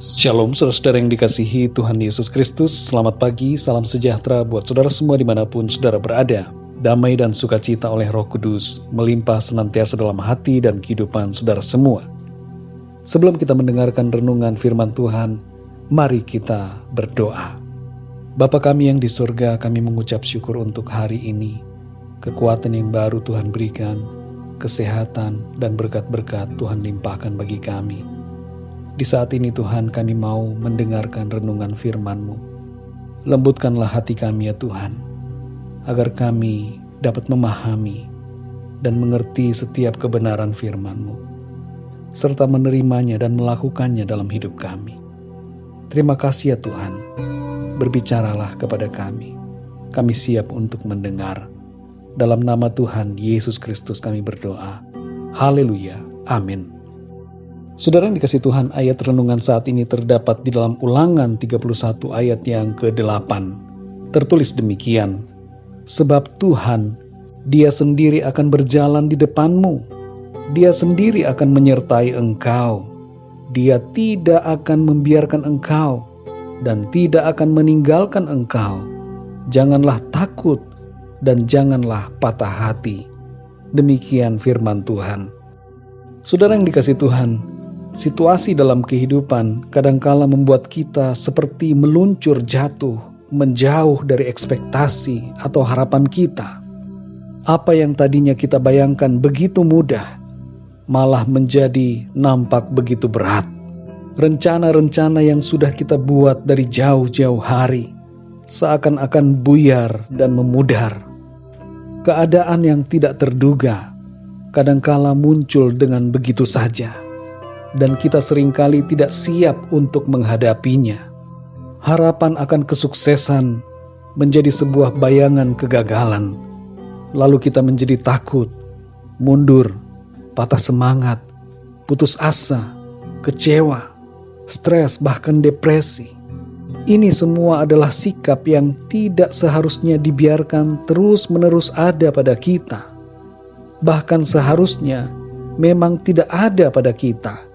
Shalom saudara yang dikasihi Tuhan Yesus Kristus. Selamat pagi, salam sejahtera buat saudara semua dimanapun saudara berada. Damai dan sukacita oleh Roh Kudus melimpah senantiasa dalam hati dan kehidupan saudara semua. Sebelum kita mendengarkan renungan firman Tuhan, mari kita berdoa. Bapa kami yang di surga, kami mengucap syukur untuk hari ini. Kekuatan yang baru Tuhan berikan, kesehatan dan berkat-berkat Tuhan limpahkan bagi kami. Di saat ini Tuhan, kami mau mendengarkan renungan firman-Mu. Lembutkanlah hati kami ya Tuhan, agar kami dapat memahami dan mengerti setiap kebenaran firman-Mu, serta menerimanya dan melakukannya dalam hidup kami. Terima kasih ya Tuhan, berbicaralah kepada kami. Kami siap untuk mendengar. Dalam nama Tuhan Yesus Kristus kami berdoa. Haleluya. Amin. Saudara yang dikasihi Tuhan, ayat renungan saat ini terdapat di dalam Ulangan 31 ayat yang ke-8. Tertulis demikian, sebab Tuhan, Dia sendiri akan berjalan di depanmu. Dia sendiri akan menyertai engkau. Dia tidak akan membiarkan engkau dan tidak akan meninggalkan engkau. Janganlah takut dan janganlah patah hati. Demikian firman Tuhan. Saudara yang dikasihi Tuhan, situasi dalam kehidupan kadangkala membuat kita seperti meluncur jatuh, menjauh dari ekspektasi atau harapan kita. Apa yang tadinya kita bayangkan begitu mudah, malah menjadi nampak begitu berat. Rencana-rencana yang sudah kita buat dari jauh-jauh hari, seakan-akan buyar dan memudar. Keadaan yang tidak terduga, kadangkala muncul dengan begitu saja. Dan kita seringkali tidak siap untuk menghadapinya. Harapan akan kesuksesan menjadi sebuah bayangan kegagalan. Lalu kita menjadi takut, mundur, patah semangat, putus asa, kecewa, stres, bahkan depresi. Ini semua adalah sikap yang tidak seharusnya dibiarkan terus-menerus ada pada kita. Bahkan seharusnya memang tidak ada pada kita.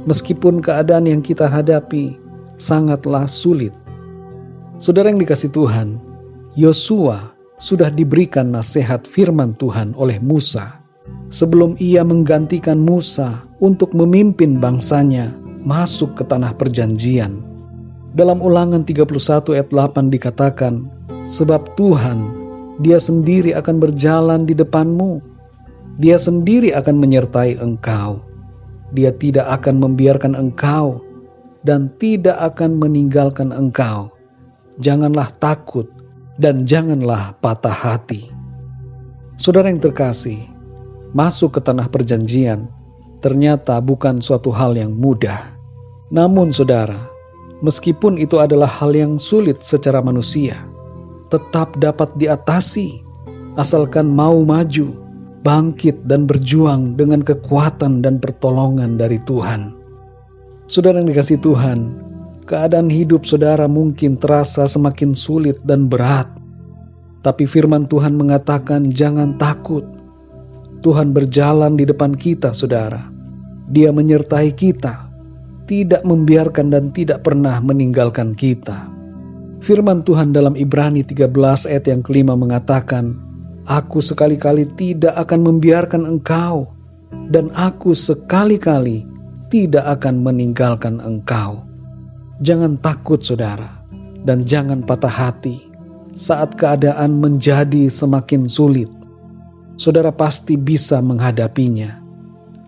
Meskipun keadaan yang kita hadapi sangatlah sulit. Saudara yang dikasihi Tuhan, Yosua sudah diberikan nasihat firman Tuhan oleh Musa sebelum ia menggantikan Musa untuk memimpin bangsanya masuk ke tanah perjanjian. Dalam Ulangan 31 ayat 8 dikatakan, sebab Tuhan, Dia sendiri akan berjalan di depanmu. Dia sendiri akan menyertai engkau. Dia tidak akan membiarkan engkau dan tidak akan meninggalkan engkau. Janganlah takut dan janganlah patah hati. Saudara yang terkasih, masuk ke tanah perjanjian ternyata bukan suatu hal yang mudah. Namun saudara, meskipun itu adalah hal yang sulit secara manusia, tetap dapat diatasi asalkan mau maju, bangkit dan berjuang dengan kekuatan dan pertolongan dari Tuhan. Saudara yang dikasihi Tuhan, keadaan hidup saudara mungkin terasa semakin sulit dan berat. Tapi firman Tuhan mengatakan jangan takut. Tuhan berjalan di depan kita saudara. Dia menyertai kita, tidak membiarkan dan tidak pernah meninggalkan kita. Firman Tuhan dalam Ibrani 13 ayat yang ke-5 mengatakan, Aku sekali-kali tidak akan membiarkan engkau, dan aku sekali-kali tidak akan meninggalkan engkau. Jangan takut saudara, dan jangan patah hati saat keadaan menjadi semakin sulit. Saudara pasti bisa menghadapinya.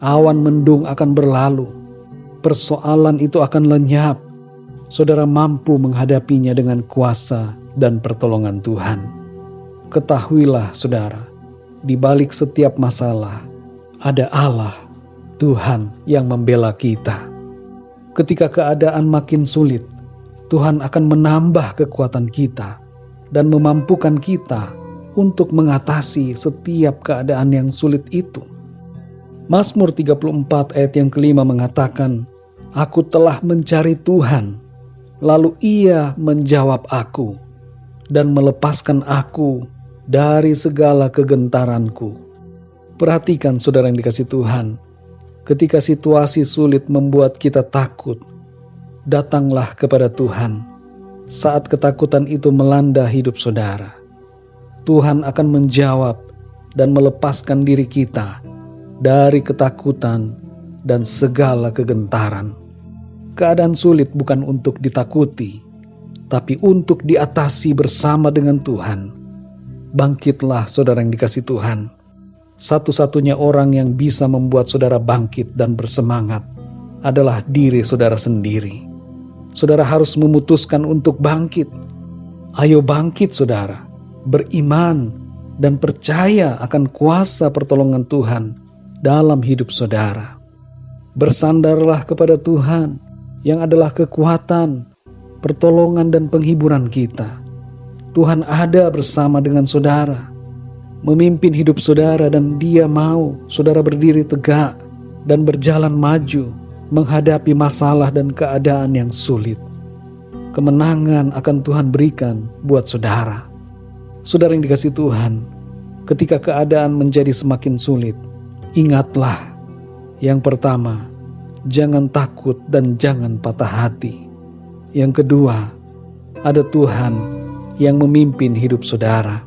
Awan mendung akan berlalu, persoalan itu akan lenyap. Saudara mampu menghadapinya dengan kuasa dan pertolongan Tuhan. Ketahuilah saudara, di balik setiap masalah ada Allah, Tuhan yang membela kita. Ketika keadaan makin sulit, Tuhan akan menambah kekuatan kita dan memampukan kita untuk mengatasi setiap keadaan yang sulit itu. Mazmur 34 ayat yang ke-5 mengatakan, Aku telah mencari Tuhan, lalu Ia menjawab aku dan melepaskan aku dari segala kegentaranku. Perhatikan saudara yang dikasihi Tuhan, ketika situasi sulit membuat kita takut, datanglah kepada Tuhan saat ketakutan itu melanda hidup saudara. Tuhan akan menjawab dan melepaskan diri kita dari ketakutan dan segala kegentaran. Keadaan sulit bukan untuk ditakuti, tapi untuk diatasi bersama dengan Tuhan. Bangkitlah saudara yang dikasihi Tuhan. Satu-satunya orang yang bisa membuat saudara bangkit dan bersemangat adalah diri saudara sendiri. Saudara harus memutuskan untuk bangkit. Ayo bangkit saudara, beriman dan percaya akan kuasa pertolongan Tuhan dalam hidup saudara. Bersandarlah kepada Tuhan yang adalah kekuatan, pertolongan dan penghiburan kita. Tuhan ada bersama dengan saudara, memimpin hidup saudara, dan Dia mau saudara berdiri tegak dan berjalan maju menghadapi masalah dan keadaan yang sulit. Kemenangan akan Tuhan berikan buat saudara. Saudara yang dikasihi Tuhan, ketika keadaan menjadi semakin sulit, ingatlah, yang pertama, jangan takut dan jangan patah hati. Yang kedua, ada Tuhan yang memimpin hidup saudara.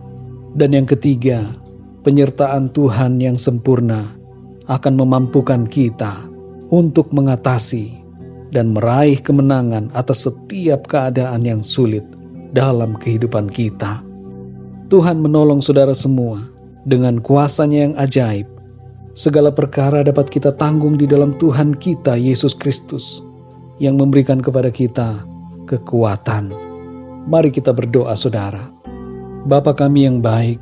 Dan yang ketiga, penyertaan Tuhan yang sempurna akan memampukan kita untuk mengatasi dan meraih kemenangan atas setiap keadaan yang sulit dalam kehidupan kita. Tuhan menolong saudara semua dengan kuasa-Nya yang ajaib. Segala perkara dapat kita tanggung di dalam Tuhan kita, Yesus Kristus, yang memberikan kepada kita kekuatan. Mari kita berdoa saudara. Bapa kami yang baik,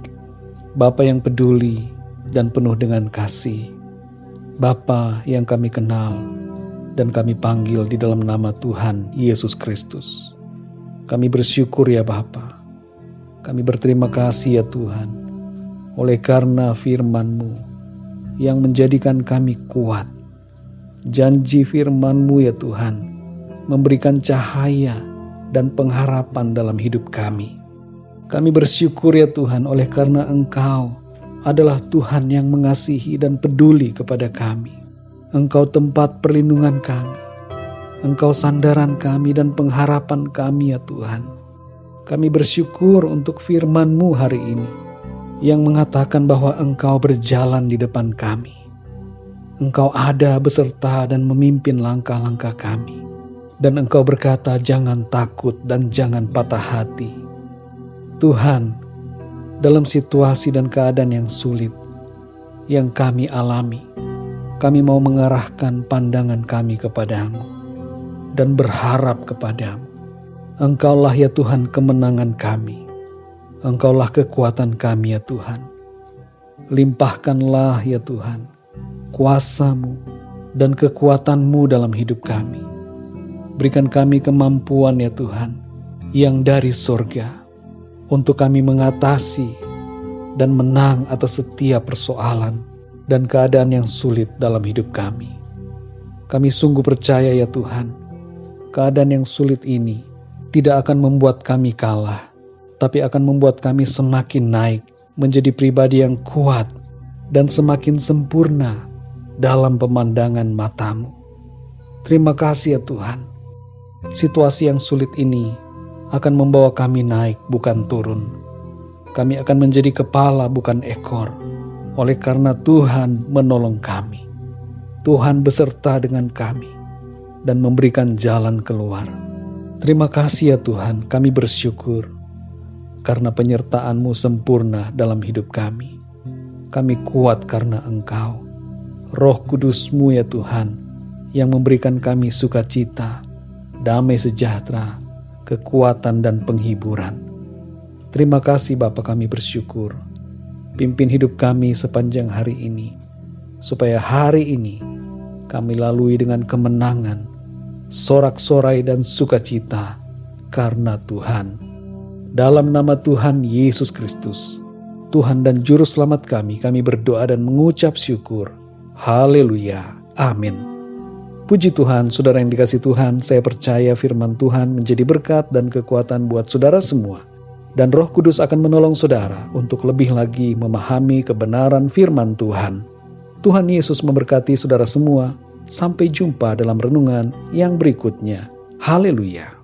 Bapa yang peduli dan penuh dengan kasih, Bapa yang kami kenal dan kami panggil di dalam nama Tuhan Yesus Kristus. Kami bersyukur ya Bapa. Kami berterima kasih ya Tuhan, oleh karena firman-Mu yang menjadikan kami kuat. Janji firman-Mu ya Tuhan, memberikan cahaya dan pengharapan dalam hidup kami. Kami bersyukur ya Tuhan, oleh karena Engkau adalah Tuhan yang mengasihi dan peduli kepada kami. Engkau tempat perlindungan kami. Engkau sandaran kami dan pengharapan kami ya Tuhan. Kami bersyukur untuk firman-Mu hari ini yang mengatakan bahwa Engkau berjalan di depan kami. Engkau ada beserta dan memimpin langkah-langkah kami. Dan Engkau berkata, jangan takut dan jangan patah hati. Tuhan, dalam situasi dan keadaan yang sulit yang kami alami, kami mau mengarahkan pandangan kami kepadamu dan berharap kepadamu. Engkaulah ya Tuhan kemenangan kami. Engkaulah kekuatan kami ya Tuhan. Limpahkanlah ya Tuhan kuasa-Mu dan kekuatan-Mu dalam hidup kami. Berikan kami kemampuan ya Tuhan yang dari sorga, untuk kami mengatasi dan menang atas setiap persoalan dan keadaan yang sulit dalam hidup kami. Kami sungguh percaya ya Tuhan, keadaan yang sulit ini tidak akan membuat kami kalah, tapi akan membuat kami semakin naik menjadi pribadi yang kuat dan semakin sempurna dalam pemandangan mata-Mu. Terima kasih ya Tuhan. Situasi yang sulit ini akan membawa kami naik bukan turun. Kami akan menjadi kepala bukan ekor, oleh karena Tuhan menolong kami. Tuhan beserta dengan kami dan memberikan jalan keluar. Terima kasih ya Tuhan, kami bersyukur karena penyertaan-Mu sempurna dalam hidup kami. Kami kuat karena Engkau, Roh Kudus-Mu ya Tuhan, yang memberikan kami sukacita, damai sejahtera, kekuatan dan penghiburan. Terima kasih Bapa, kami bersyukur. Pimpin hidup kami sepanjang hari ini, supaya hari ini kami lalui dengan kemenangan, sorak-sorai dan sukacita karena Tuhan. Dalam nama Tuhan Yesus Kristus, Tuhan dan Juru Selamat kami berdoa dan mengucap syukur. Haleluya. Amin. Puji Tuhan, saudara yang dikasihi Tuhan, saya percaya firman Tuhan menjadi berkat dan kekuatan buat saudara semua. Dan Roh Kudus akan menolong saudara untuk lebih lagi memahami kebenaran firman Tuhan. Tuhan Yesus memberkati saudara semua. Sampai jumpa dalam renungan yang berikutnya. Haleluya!